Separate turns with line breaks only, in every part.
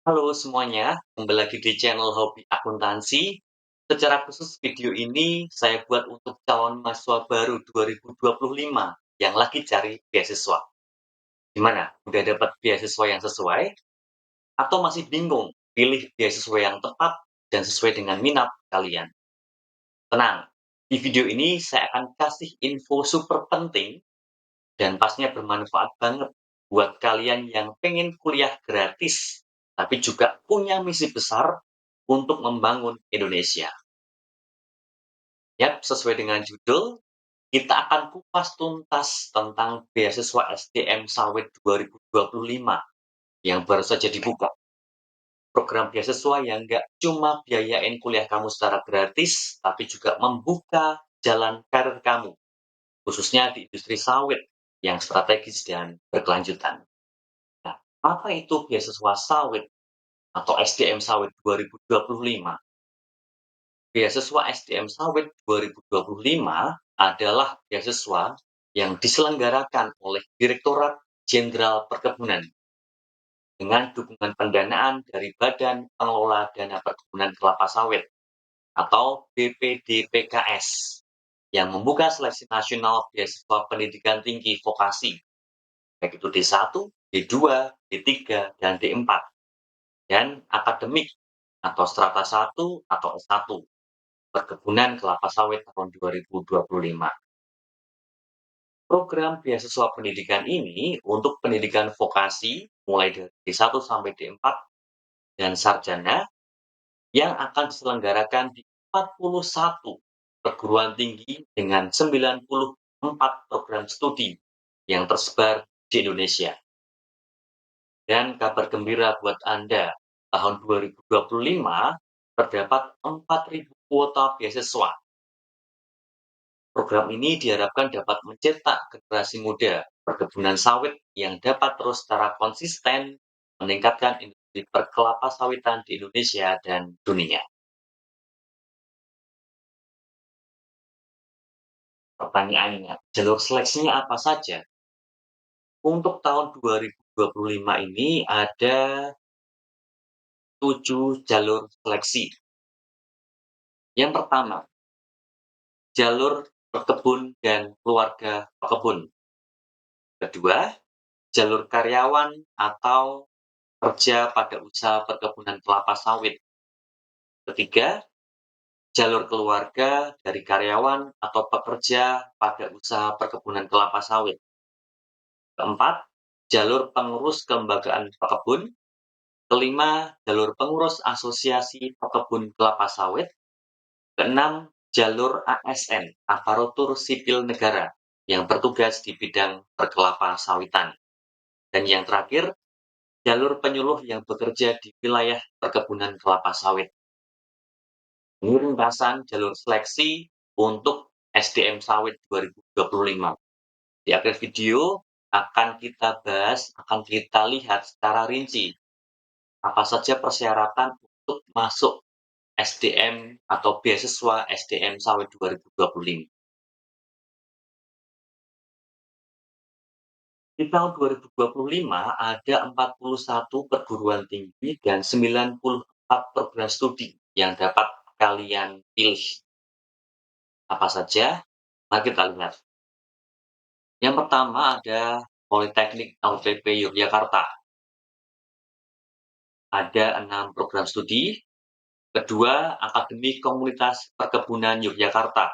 Halo semuanya, kembali lagi di channel Hobi Akuntansi. Secara khusus video ini saya buat untuk calon mahasiswa baru 2025 yang lagi cari beasiswa. Gimana? Udah dapat beasiswa yang sesuai? Atau masih bingung pilih beasiswa yang tepat dan sesuai dengan minat kalian? Tenang, di video ini saya akan kasih info super penting dan pastinya bermanfaat banget buat kalian yang pengen kuliah gratis, tapi juga punya misi besar untuk membangun Indonesia. Yap, sesuai dengan judul, kita akan kupas tuntas tentang beasiswa SDM Sawit 2025 yang baru saja dibuka. Program beasiswa yang nggak cuma biayain kuliah kamu secara gratis, tapi juga membuka jalan karir kamu, khususnya di industri sawit yang strategis dan berkelanjutan. Nah, apa itu beasiswa sawit atau SDM Sawit 2025? Beasiswa SDM Sawit 2025 adalah beasiswa yang diselenggarakan oleh Direktorat Jenderal Perkebunan dengan dukungan pendanaan dari Badan Pengelola Dana Perkebunan Kelapa Sawit atau BPDPKS yang membuka seleksi nasional beasiswa pendidikan tinggi vokasi, baik itu D1, D2, D3, dan D4, dan akademik atau strata 1 atau S1, perkebunan kelapa sawit tahun 2025. Program beasiswa pendidikan ini untuk pendidikan vokasi mulai dari D1 sampai D4 dan sarjana yang akan diselenggarakan di 41 perguruan tinggi dengan 94 program studi yang tersebar di Indonesia. Dan kabar gembira buat Anda, tahun 2025 terdapat 4.000 kuota beasiswa. Program ini diharapkan dapat mencetak generasi muda perkebunan sawit yang dapat terus secara konsisten meningkatkan industri perkelapa sawitan di Indonesia dan dunia. Pertanyaannya, jalur seleksinya apa saja? Untuk tahun 2025 ini ada 7 jalur seleksi. Yang pertama, jalur pekebun dan keluarga pekebun. Kedua, jalur karyawan atau kerja pada usaha perkebunan kelapa sawit. Ketiga, jalur keluarga dari karyawan atau pekerja pada usaha perkebunan kelapa sawit. Keempat, jalur pengurus kelembagaan pekebun. Kelima, jalur pengurus asosiasi pekebun kelapa sawit. Keenam, jalur ASN, aparatur sipil negara, yang bertugas di bidang perkelapa sawitan. Dan yang terakhir, jalur penyuluh yang bekerja di wilayah perkebunan kelapa sawit. Ini ringkasan jalur seleksi untuk SDM Sawit 2025. Di akhir video akan kita bahas, akan kita lihat secara rinci apa saja persyaratan untuk masuk SDM atau beasiswa SDM Sawit 2025. Di tahun 2025 ada 41 perguruan tinggi dan 94 program studi yang dapat kalian pilih. Apa saja? Mari kita lihat. Yang pertama ada Politeknik LPP Yogyakarta. Ada 6 program studi. Kedua, Akademi Komunitas Perkebunan Yogyakarta.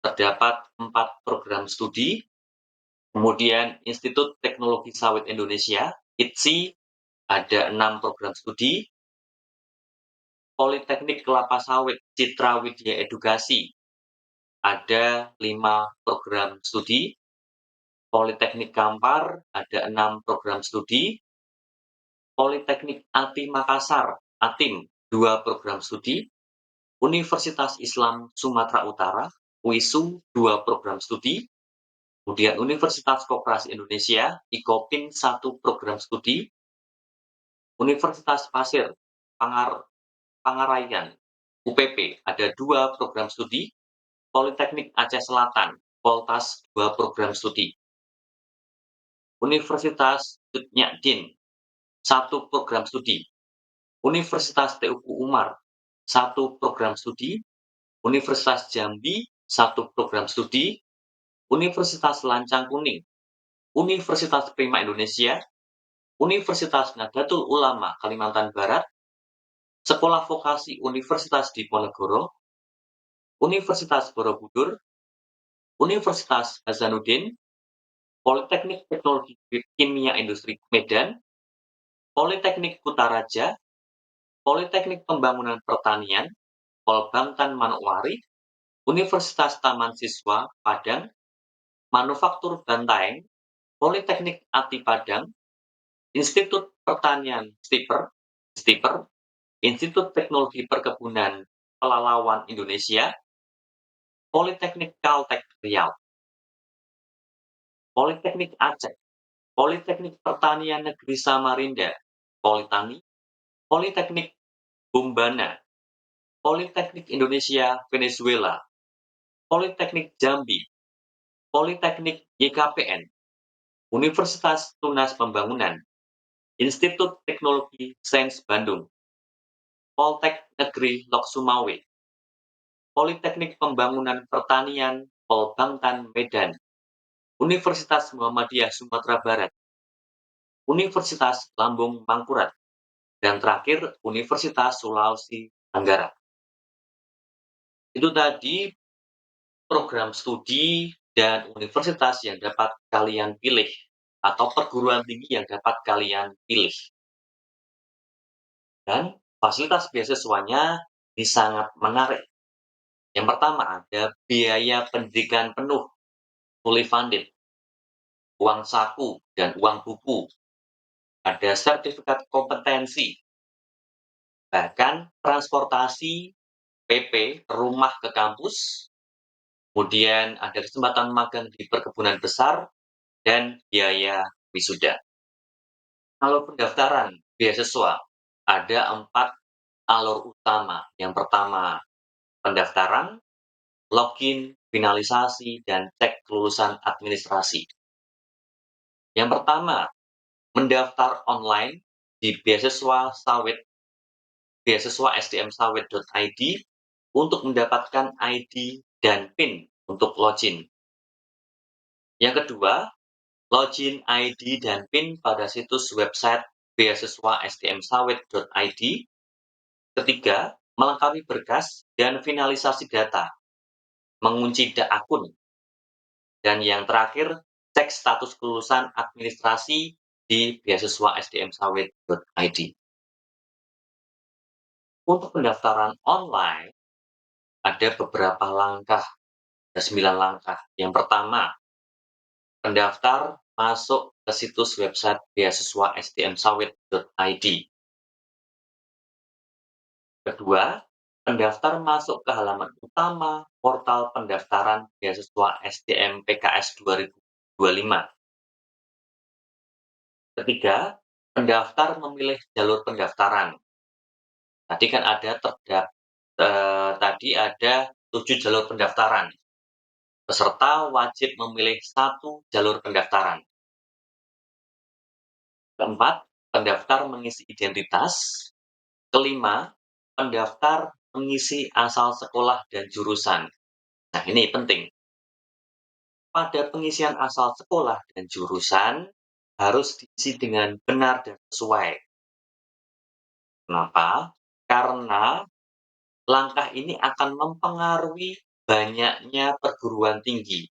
Terdapat 4 program studi. Kemudian Institut Teknologi Sawit Indonesia, ITSI, ada 6 program studi. Politeknik Kelapa Sawit Citra Widya Edukasi, ada 5 program studi. Politeknik Kampar, ada 6 program studi. Politeknik ATI Makassar, ATIM, 2 program studi. Universitas Islam Sumatera Utara, UISU, 2 program studi. Kemudian Universitas Koperasi Indonesia, IKOPIN, 1 program studi. Universitas Pasir Pangarayan, UPP, ada 2 program studi. Politeknik Aceh Selatan, Poltas, 2 program studi. Universitas Dutnyadin, 1 program studi. Universitas Teuku Umar, 1 program studi, Universitas Jambi, 1 program studi, Universitas Lancang Kuning, Universitas Prima Indonesia, Universitas Nahdlatul Ulama Kalimantan Barat, Sekolah Vokasi Universitas Diponegoro, Universitas Borobudur, Universitas Hasanuddin, Politeknik Teknologi Kimia Industri Medan, Politeknik Kutaraja, Politeknik Pembangunan Pertanian, Polbangtan Manokwari, Universitas Taman Siswa Padang, Manufaktur Bantaeng, Politeknik Ati Padang, Institut Pertanian Stiper, Institut Teknologi Perkebunan Pelalawan Indonesia, Politeknik Kaltek Riau, Politeknik Aceh, Politeknik Pertanian Negeri Samarinda, Politani, Politeknik Bumbana, Politeknik Indonesia Venezuela, Politeknik Jambi, Politeknik YKPN, Universitas Tunas Pembangunan, Institut Teknologi Sains Bandung, Poltek Negeri Lok Sumawe, Politeknik Pembangunan Pertanian Polbangtan Medan, Universitas Muhammadiyah Sumatera Barat, Universitas Lambung Mangkurat, dan terakhir Universitas Sulawesi Tenggara. Itu tadi program studi dan universitas yang dapat kalian pilih atau perguruan tinggi yang dapat kalian pilih. Dan fasilitas beasiswanya ini sangat menarik. Yang pertama ada biaya pendidikan penuh, fully funded, uang saku dan uang buku, ada sertifikat kompetensi, bahkan transportasi PP rumah ke kampus, kemudian ada kesempatan magang di perkebunan besar, dan biaya wisuda. Kalau pendaftaran beasiswa, ada 4 alur utama. Yang pertama, pendaftaran, login, finalisasi, dan cek kelulusan administrasi. Yang pertama, mendaftar online di beasiswa sawit, beasiswa sdmsawit.id untuk mendapatkan ID dan PIN untuk login. Yang kedua, login ID dan PIN pada situs website beasiswa sdmsawit.id. Ketiga, melengkapi berkas dan finalisasi data, mengunci akun. Dan yang terakhir, cek status kelulusan administrasi di beasiswa sdmsawit.id. Untuk pendaftaran online, ada beberapa langkah, ada 9 langkah. Yang pertama, pendaftar masuk ke situs website beasiswa sdmsawit.id. Kedua, pendaftar masuk ke halaman utama portal pendaftaran beasiswa SDM PKS 2025. Ketiga, pendaftar memilih jalur pendaftaran. Tadi kan ada 7 jalur pendaftaran. Peserta wajib memilih 1 jalur pendaftaran. Keempat, pendaftar mengisi identitas. Kelima, pendaftar mengisi asal sekolah dan jurusan. Nah, ini penting. Pada pengisian asal sekolah dan jurusan harus diisi dengan benar dan sesuai. Kenapa? Karena langkah ini akan mempengaruhi banyaknya perguruan tinggi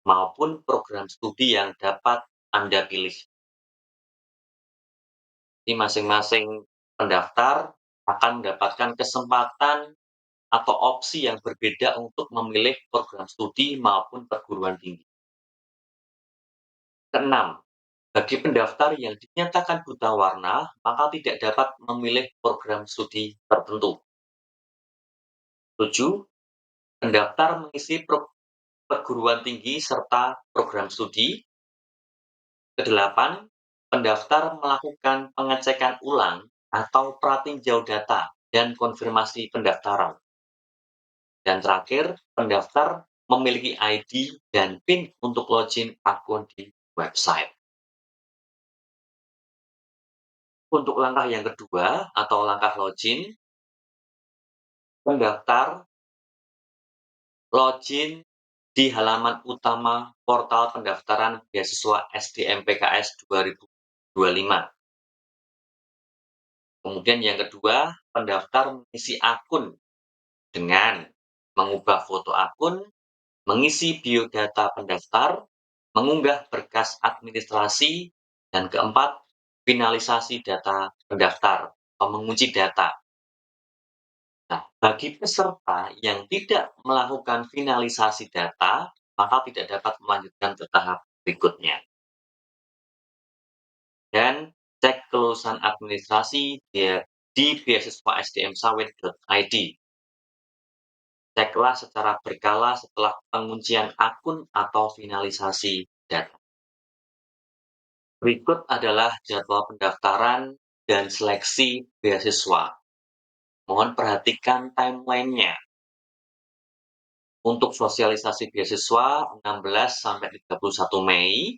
maupun program studi yang dapat Anda pilih. Jadi masing-masing pendaftar akan mendapatkan kesempatan atau opsi yang berbeda untuk memilih program studi maupun perguruan tinggi. Keenam, bagi pendaftar yang dinyatakan buta warna, maka tidak dapat memilih program studi tertentu. 7. Pendaftar mengisi perguruan tinggi serta program studi. Kedelapan, pendaftar melakukan pengecekan ulang atau pratinjau data dan konfirmasi pendaftaran. Dan terakhir, pendaftar memiliki ID dan PIN untuk login akun di website. Untuk langkah yang kedua atau langkah login, pendaftar login di halaman utama portal pendaftaran beasiswa SDM-PKS 2025. Kemudian yang kedua, pendaftar mengisi akun dengan mengubah foto akun, mengisi biodata pendaftar, mengunggah berkas administrasi, dan keempat, finalisasi data pendaftar atau mengunci data. Nah, bagi peserta yang tidak melakukan finalisasi data, maka tidak dapat melanjutkan ke tahap berikutnya. Dan cek kelulusan administrasi di beasiswa-sdm-sawit.id. Ceklah secara berkala setelah penguncian akun atau finalisasi data. Berikut adalah jadwal pendaftaran dan seleksi beasiswa. Mohon perhatikan timeline-nya. Untuk sosialisasi beasiswa 16-31 Mei,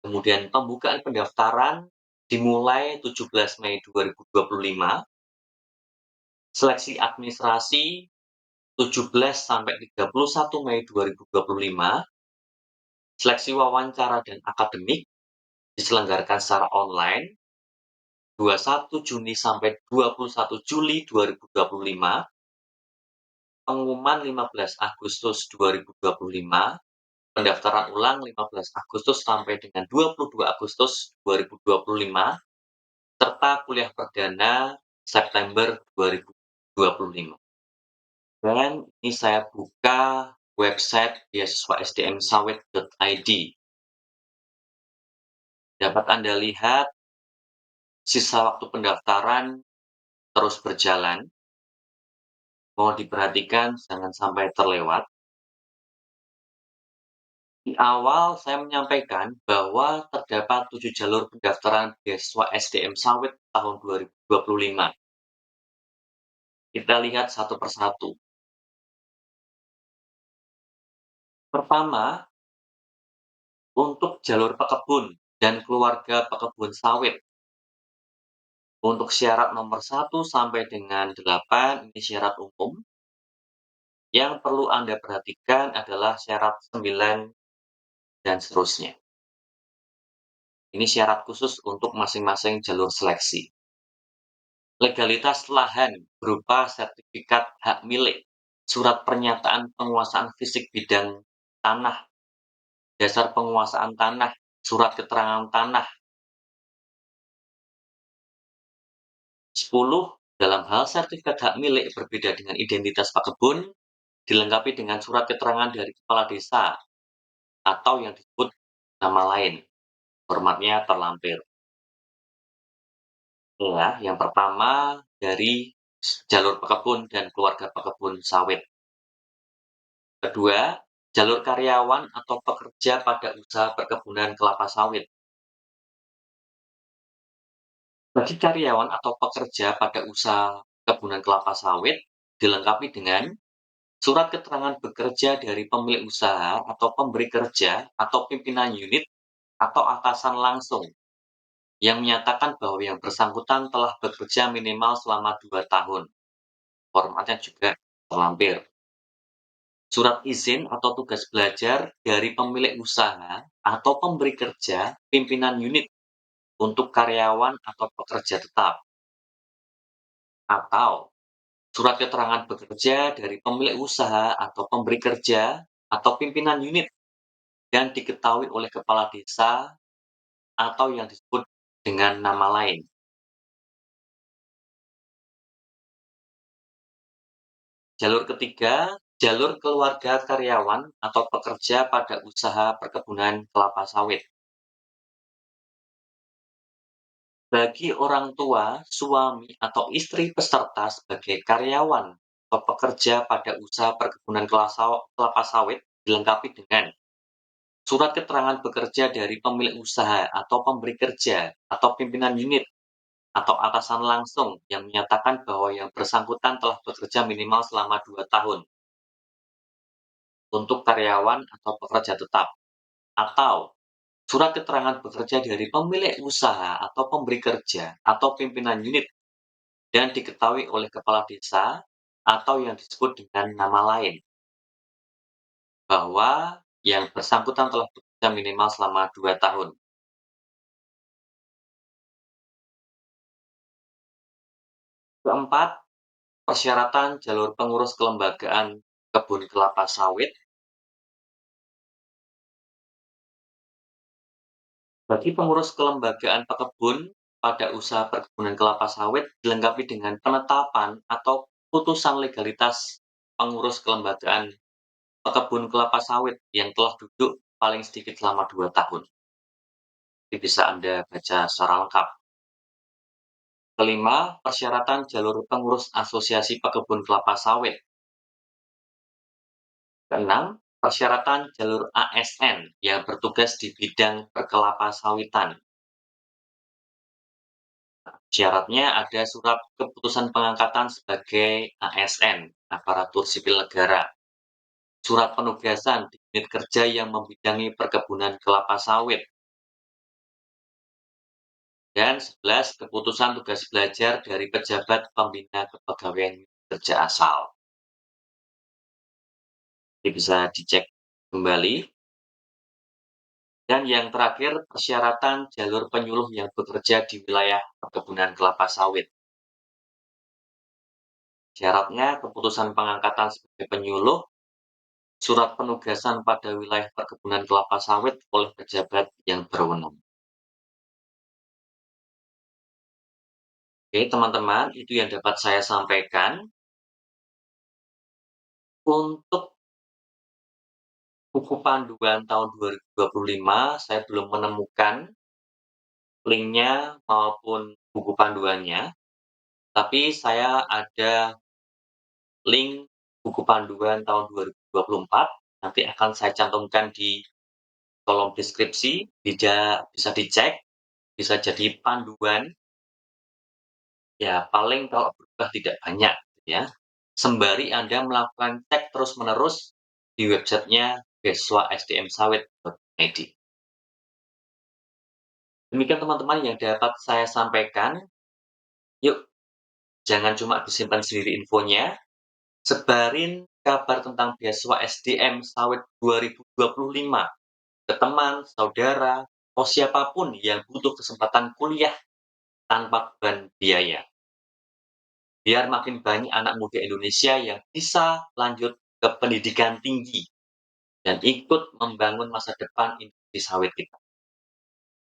kemudian pembukaan pendaftaran dimulai 17 Mei 2025, seleksi administrasi 17-31 Mei 2025, seleksi wawancara dan akademik diselenggarakan secara online 21 Juni sampai 21 Juli 2025, pengumuman 15 Agustus 2025, pendaftaran ulang 15 Agustus sampai dengan 22 Agustus 2025, serta kuliah perdana September 2025. Dan ini saya buka website beasiswa-sdm-sawit.id. Dapat Anda lihat sisa waktu pendaftaran terus berjalan. Mohon diperhatikan jangan sampai terlewat. Di awal saya menyampaikan bahwa terdapat 7 jalur pendaftaran beasiswa SDM Sawit tahun 2025. Kita lihat satu persatu. Pertama, untuk jalur pekebun dan keluarga pekebun sawit. Untuk syarat nomor 1 sampai dengan 8, ini syarat umum. Yang perlu Anda perhatikan adalah syarat 9 dan seterusnya. Ini syarat khusus untuk masing-masing jalur seleksi. Legalitas lahan berupa sertifikat hak milik, surat pernyataan penguasaan fisik bidang tanah, dasar penguasaan tanah, surat keterangan tanah. 10. Dalam hal sertifikat hak milik berbeda dengan identitas pekebun, dilengkapi dengan surat keterangan dari kepala desa atau yang disebut nama lain. Formatnya terlampir. Ya, yang pertama dari jalur pekebun dan keluarga pekebun sawit. Kedua, jalur karyawan atau pekerja pada usaha perkebunan kelapa sawit. Bagi karyawan atau pekerja pada usaha perkebunan kelapa sawit, dilengkapi dengan surat keterangan bekerja dari pemilik usaha atau pemberi kerja atau pimpinan unit atau atasan langsung yang menyatakan bahwa yang bersangkutan telah bekerja minimal selama 2 tahun. Formatnya juga terlampir. Surat izin atau tugas belajar dari pemilik usaha atau pemberi kerja, pimpinan unit untuk karyawan atau pekerja tetap. Atau surat keterangan bekerja dari pemilik usaha atau pemberi kerja atau pimpinan unit yang diketahui oleh kepala desa atau yang disebut dengan nama lain. Jalur ketiga, jalur keluarga karyawan atau pekerja pada usaha perkebunan kelapa sawit. Bagi orang tua, suami, atau istri peserta sebagai karyawan atau pekerja pada usaha perkebunan kelapa sawit dilengkapi dengan surat keterangan bekerja dari pemilik usaha atau pemberi kerja atau pimpinan unit atau atasan langsung yang menyatakan bahwa yang bersangkutan telah bekerja minimal selama 2 tahun untuk karyawan atau pekerja tetap, atau Surat keterangan bekerja dari pemilik usaha atau pemberi kerja atau pimpinan unit dan diketahui oleh kepala desa atau yang disebut dengan nama lain bahwa yang bersangkutan telah bekerja minimal selama 2 tahun. Keempat, persyaratan jalur pengurus kelembagaan kebun kelapa sawit. Bagi pengurus kelembagaan pekebun pada usaha perkebunan kelapa sawit dilengkapi dengan penetapan atau putusan legalitas pengurus kelembagaan pekebun kelapa sawit yang telah duduk paling sedikit selama 2 tahun. Ini bisa Anda baca secara lengkap. Kelima, persyaratan jalur pengurus asosiasi pekebun kelapa sawit. Keenam, persyaratan jalur ASN yang bertugas di bidang perkelapa sawitan. Syaratnya ada surat keputusan pengangkatan sebagai ASN, aparatur sipil negara, surat penugasan di unit kerja yang membidangi perkebunan kelapa sawit, dan 11 keputusan tugas belajar dari pejabat pembina kepegawaian kerja asal. Ini bisa dicek kembali. Dan yang terakhir, persyaratan jalur penyuluh yang bekerja di wilayah perkebunan kelapa sawit. Syaratnya keputusan pengangkatan sebagai penyuluh, surat penugasan pada wilayah perkebunan kelapa sawit oleh pejabat yang berwenang. Oke, teman-teman, itu yang dapat saya sampaikan. Untuk buku panduan tahun 2025, saya belum menemukan linknya maupun buku panduannya, tapi saya ada link buku panduan tahun 2024, nanti akan saya cantumkan di kolom deskripsi, bisa dicek, bisa jadi panduan. Ya, paling kalau berubah tidak banyak, ya. Sembari Anda melakukan cek terus-menerus di websitenya beswasdmsawit.id. Demikian teman-teman yang dapat saya sampaikan. Yuk, jangan cuma disimpan sendiri infonya, sebarin kabar tentang beasiswa SDM Sawit 2025 ke teman, saudara, atau siapapun yang butuh kesempatan kuliah tanpa beban biaya. Biar makin banyak anak muda Indonesia yang bisa lanjut ke pendidikan tinggi dan ikut membangun masa depan industri sawit kita.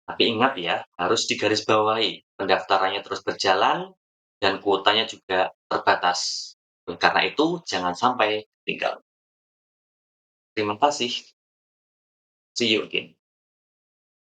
Tapi ingat ya, harus digarisbawahi, pendaftarannya terus berjalan dan kuotanya juga terbatas. Karena itu, jangan sampai tinggal. Terima kasih. See you again.